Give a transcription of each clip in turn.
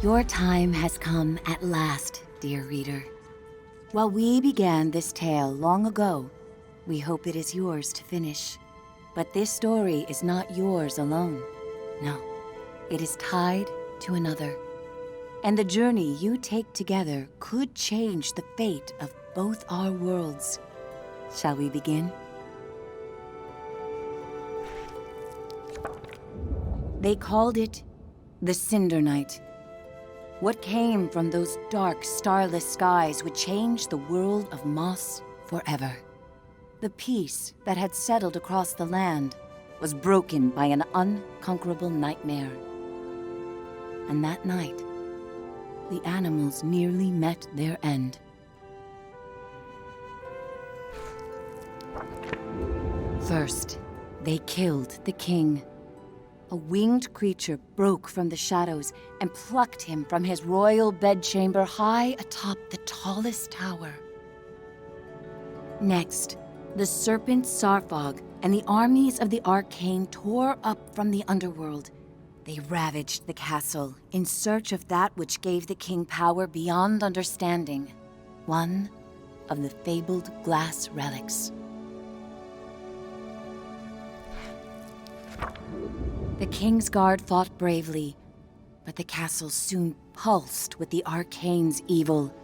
Your time has come at last, dear reader. While we began this tale long ago, we hope it is yours to finish. But this story is not yours alone. No, it is tied to another. And the journey you take together could change the fate of both our worlds. Shall we begin? They called it the Cinder Night. What came from those dark, starless skies would change the world of Moss forever. The peace that had settled across the land was broken by an unconquerable nightmare. And that night, the animals nearly met their end. First, they killed the king. A winged creature broke from the shadows and plucked him from his royal bedchamber high atop the tallest tower. Next, the serpent Sarfog and the armies of the Arcane tore up from the underworld. They ravaged the castle in search of that which gave the king power beyond understanding, one of the fabled glass relics. The King's Guard fought bravely, but the castle soon pulsed with the Arcane's evil.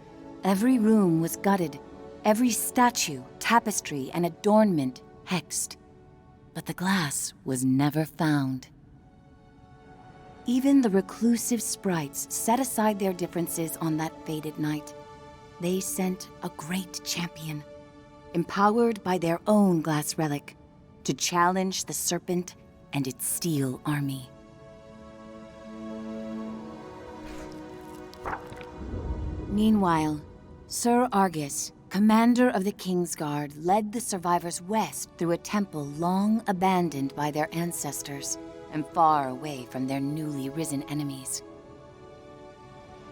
Every room was gutted, every statue, tapestry, and adornment hexed. But the glass was never found. Even the reclusive sprites set aside their differences on that fated night. They sent a great champion, empowered by their own glass relic, to challenge the serpent and its steel army. Meanwhile, Sir Argus, commander of the King's Guard, led the survivors west through a temple long abandoned by their ancestors and far away from their newly risen enemies.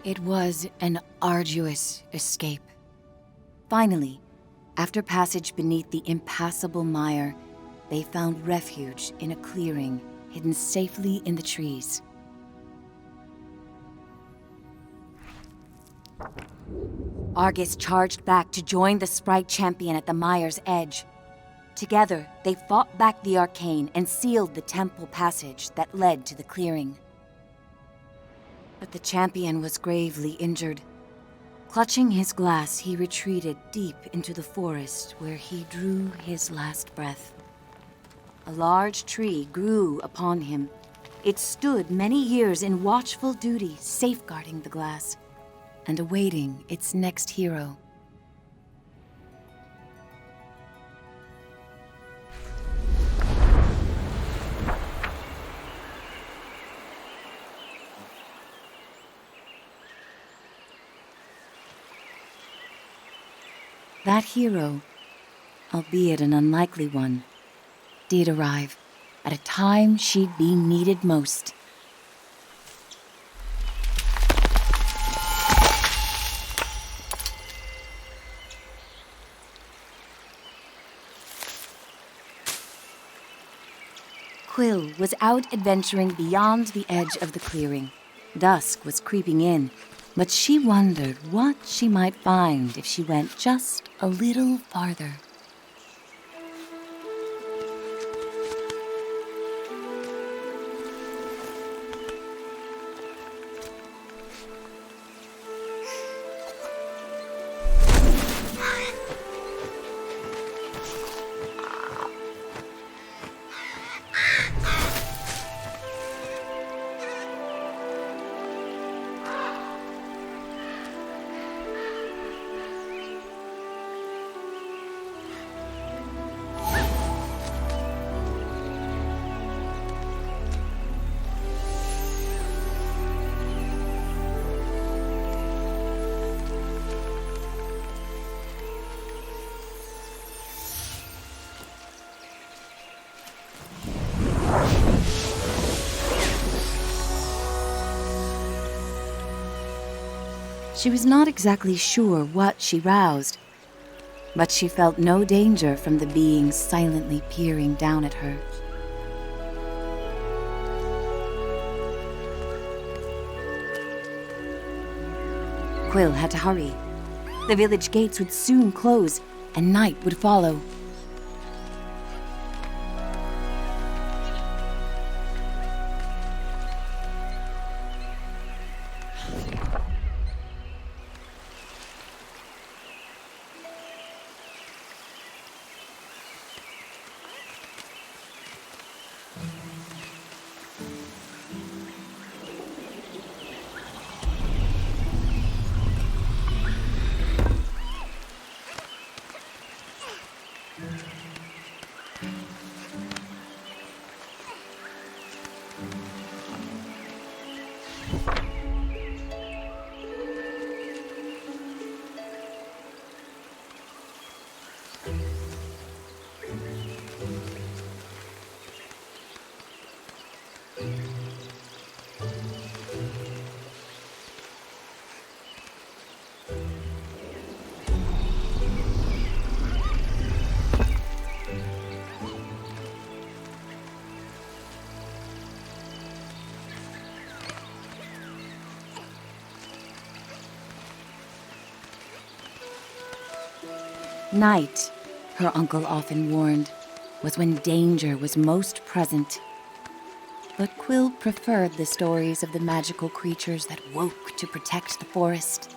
It was an arduous escape. Finally, after passage beneath the impassable mire, they found refuge in a clearing hidden safely in the trees. Argus charged back to join the sprite champion at the mire's edge. Together, they fought back the Arcane and sealed the temple passage that led to the clearing. But the champion was gravely injured. Clutching his glass, he retreated deep into the forest where he drew his last breath. A large tree grew upon him. It stood many years in watchful duty, safeguarding the glass and awaiting its next hero. That hero, albeit an unlikely one, did arrive at a time she'd be needed most. Quill was out adventuring beyond the edge of the clearing. Dusk was creeping in, but she wondered what she might find if she went just a little farther. She was not exactly sure what she roused, but she felt no danger from the being silently peering down at her. Quill had to hurry. The village gates would soon close, and night would follow. Night, her uncle often warned, was when danger was most present. But Quill preferred the stories of the magical creatures that woke to protect the forest.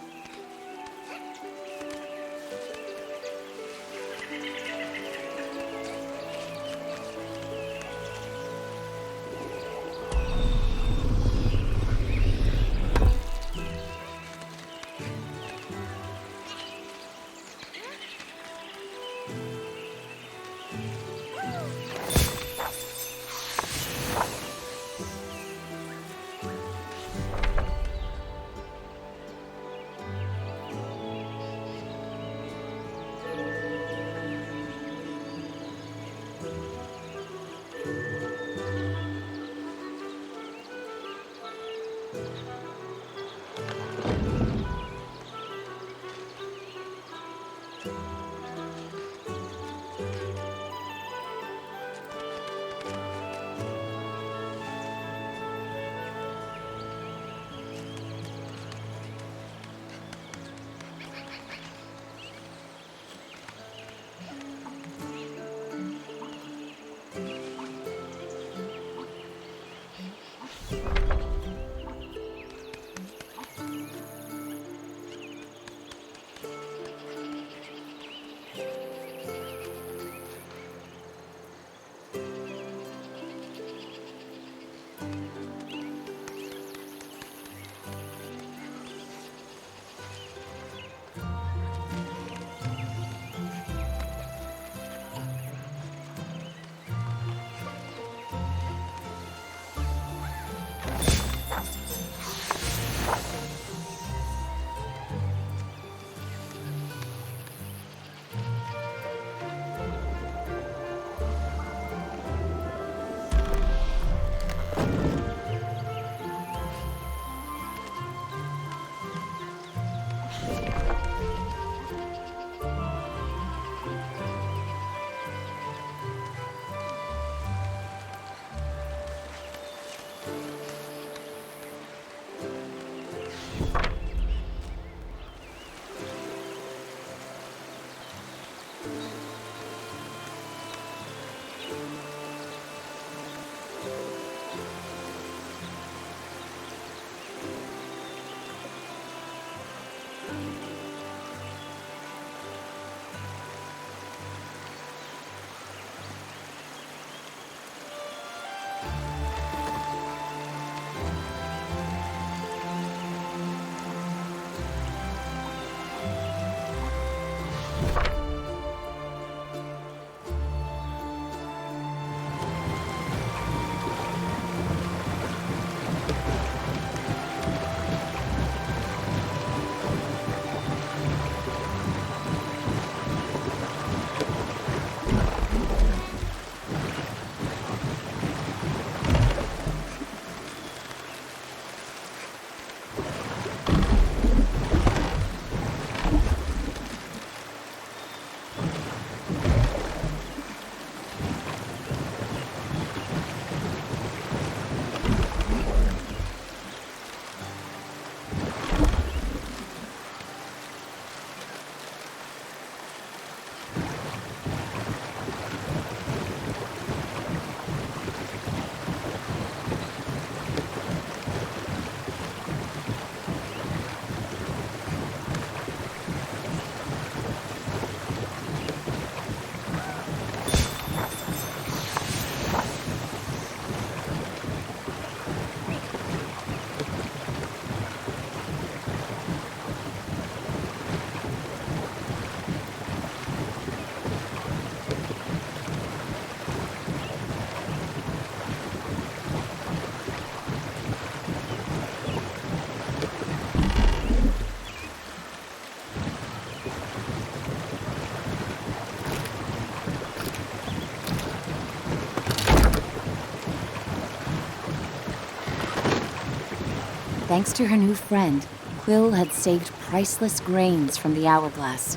Thanks to her new friend, Quill had saved priceless grains from the hourglass.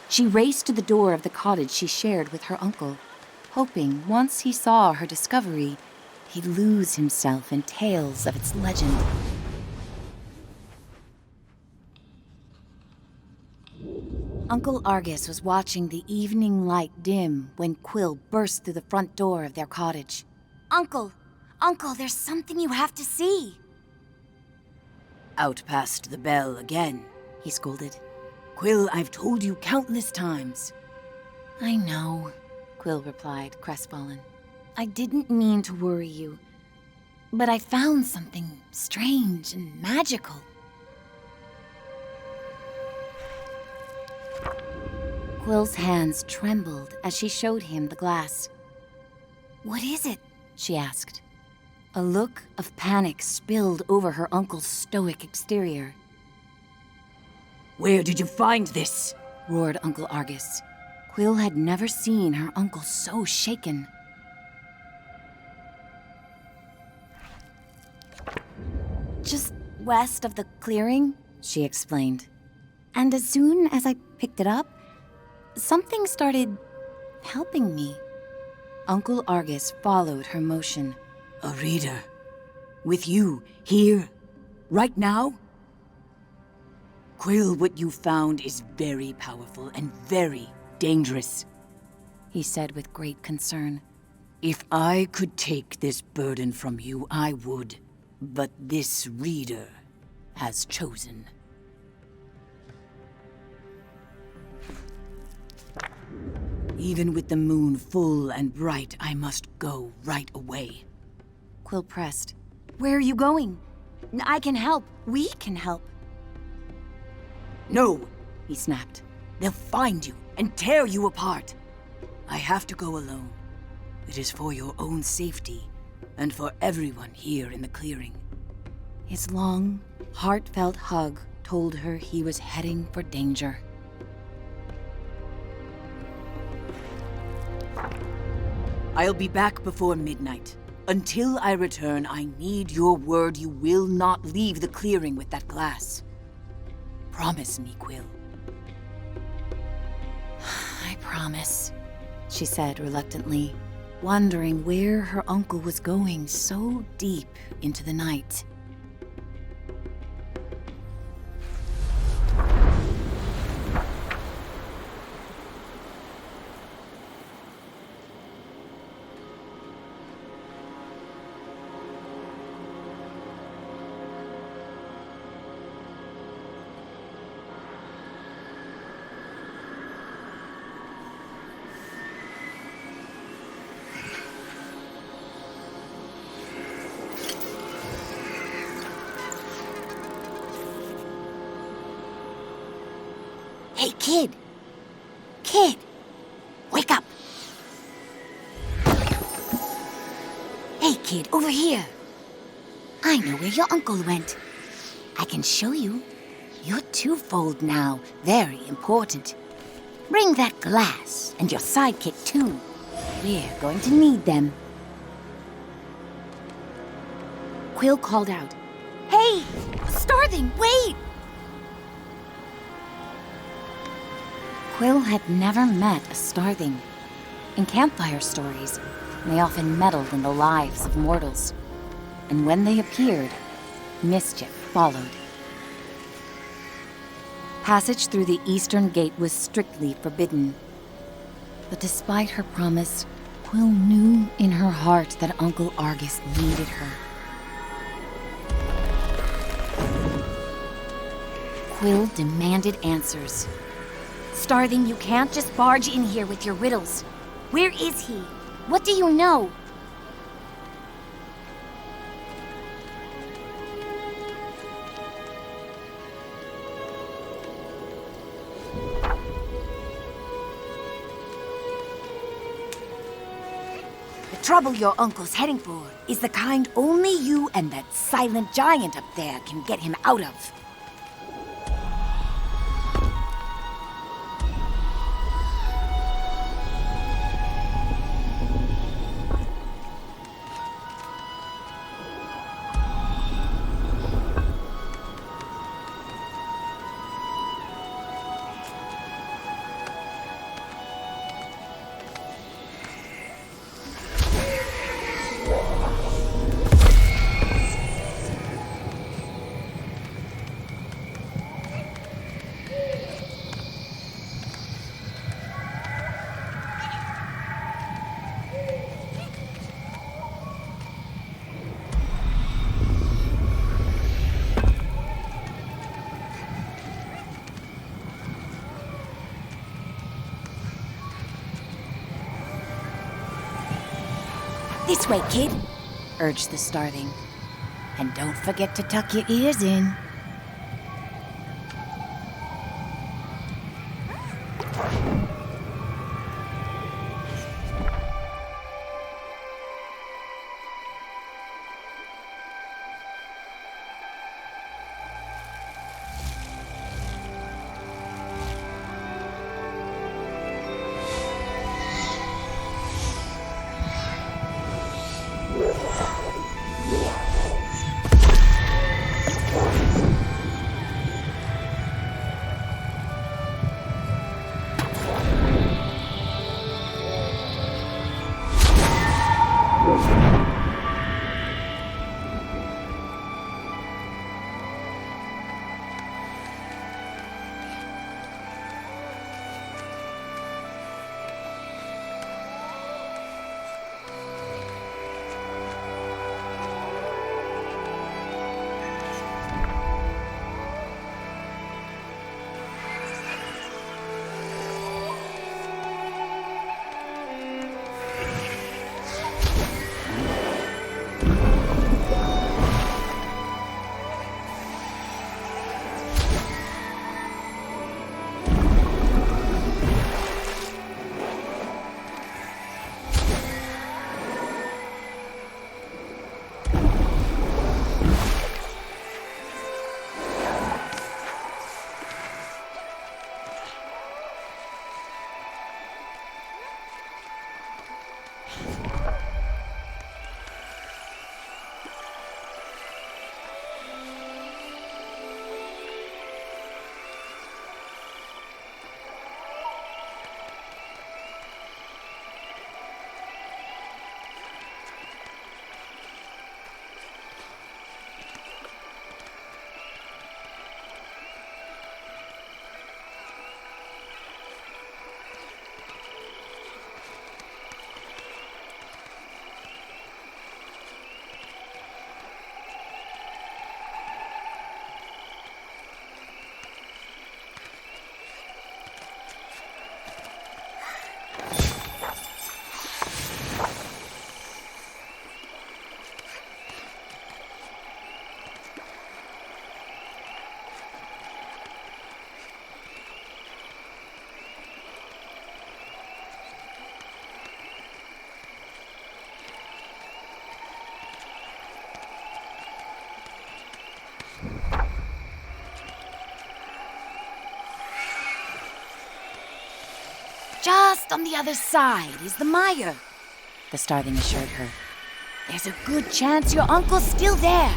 She raced to the door of the cottage she shared with her uncle, hoping once he saw her discovery, he'd lose himself in tales of its legend. Uncle Argus was watching the evening light dim when Quill burst through the front door of their cottage. Uncle, there's something you have to see. Out past the bell again, he scolded. Quill, I've told you countless times. I know, Quill replied, crestfallen. I didn't mean to worry you, but I found something strange and magical. Quill's hands trembled as she showed him the glass. What is it? She asked. A look of panic spilled over her uncle's stoic exterior. Where did you find this? Roared Uncle Argus. Quill had never seen her uncle so shaken. Just west of the clearing, she explained. And as soon as I picked it up, something started helping me. Uncle Argus followed her motion. A reader? With you, here, right now? Quill, what you found is very powerful and very dangerous, he said with great concern. If I could take this burden from you, I would. But this reader has chosen. Even with the moon full and bright, I must go right away. Quill pressed. Where are you going? I can help. We can help. No, he snapped. They'll find you and tear you apart. I have to go alone. It is for your own safety and for everyone here in the clearing. His long, heartfelt hug told her he was heading for danger. I'll be back before midnight. Until I return, I need your word you will not leave the clearing with that glass. Promise me, Quill. I promise, she said reluctantly, wondering where her uncle was going so deep into the night. Hey, kid! Kid! Wake up! Hey, kid, over here! I know where your uncle went. I can show you. You're twofold now, very important. Bring that glass, and your sidekick too. We're going to need them. Quill called out, Hey! Starthing, wait! Quill had never met a Starthing. In campfire stories, they often meddled in the lives of mortals. And when they appeared, mischief followed. Passage through the eastern gate was strictly forbidden. But despite her promise, Quill knew in her heart that Uncle Argus needed her. Quill demanded answers. Starthing, you can't just barge in here with your riddles. Where is he? What do you know? The trouble your uncle's heading for is the kind only you and that silent giant up there can get him out of. This way, kid, urged the starling. And don't forget to tuck your ears in. Just on the other side is the mire, the starling assured her. There's a good chance your uncle's still there.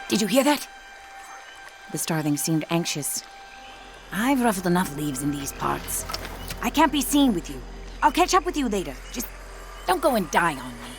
Did you hear that? The starling seemed anxious. I've ruffled enough leaves in these parts. I can't be seen with you. I'll catch up with you later. Just don't go and die on me.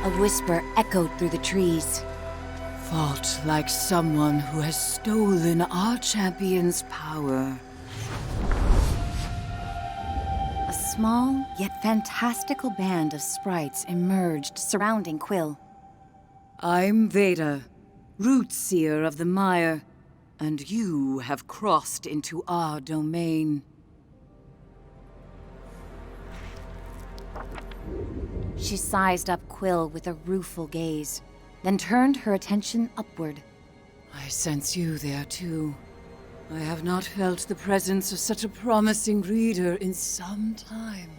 A whisper echoed through the trees. Fought like someone who has stolen our champion's power. A small, yet fantastical band of sprites emerged surrounding Quill. I'm Veda, Root Seer of the Mire, and you have crossed into our domain. She sized up Quill with a rueful gaze, then turned her attention upward. I sense you there too. I have not felt the presence of such a promising reader in some time.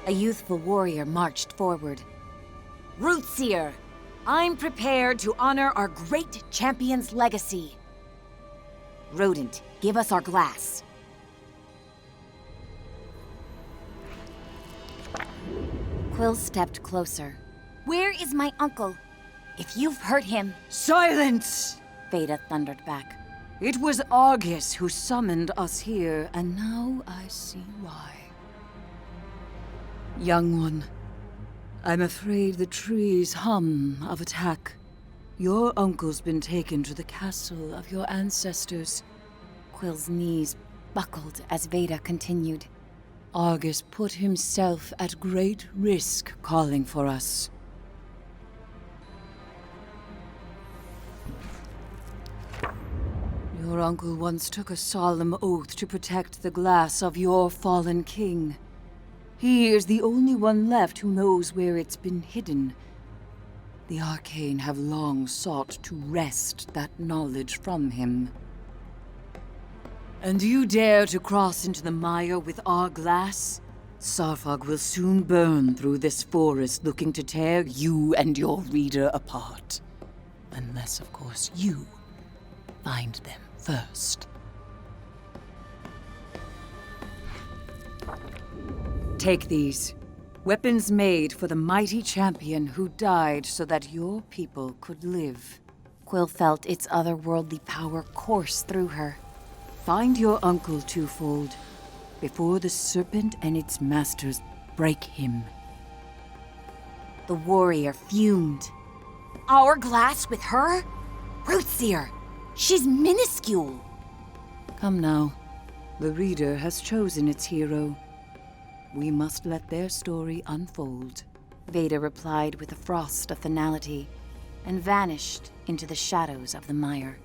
A youthful warrior marched forward. Root Seer, I'm prepared to honor our great champion's legacy. Rodent, give us our glass. Quill stepped closer. Where is my uncle? If you've hurt him... Silence! Veda thundered back. It was Argus who summoned us here, and now I see why. Young one, I'm afraid the trees hum of attack. Your uncle's been taken to the castle of your ancestors. Quill's knees buckled as Veda continued. Argus put himself at great risk calling for us. Your uncle once took a solemn oath to protect the glass of your fallen king. He is the only one left who knows where it's been hidden. The Arcane have long sought to wrest that knowledge from him. And you dare to cross into the mire with our glass? Sarfog will soon burn through this forest looking to tear you and your reader apart. Unless, of course, you find them first. Take these. Weapons made for the mighty champion who died so that your people could live. Quill felt its otherworldly power course through her. Find your uncle twofold, before the serpent and its masters break him. The warrior fumed. Our glass with her? Rootseer! She's minuscule! Come now. The reader has chosen its hero. We must let their story unfold. Veda replied with a frost of finality, and vanished into the shadows of the mire.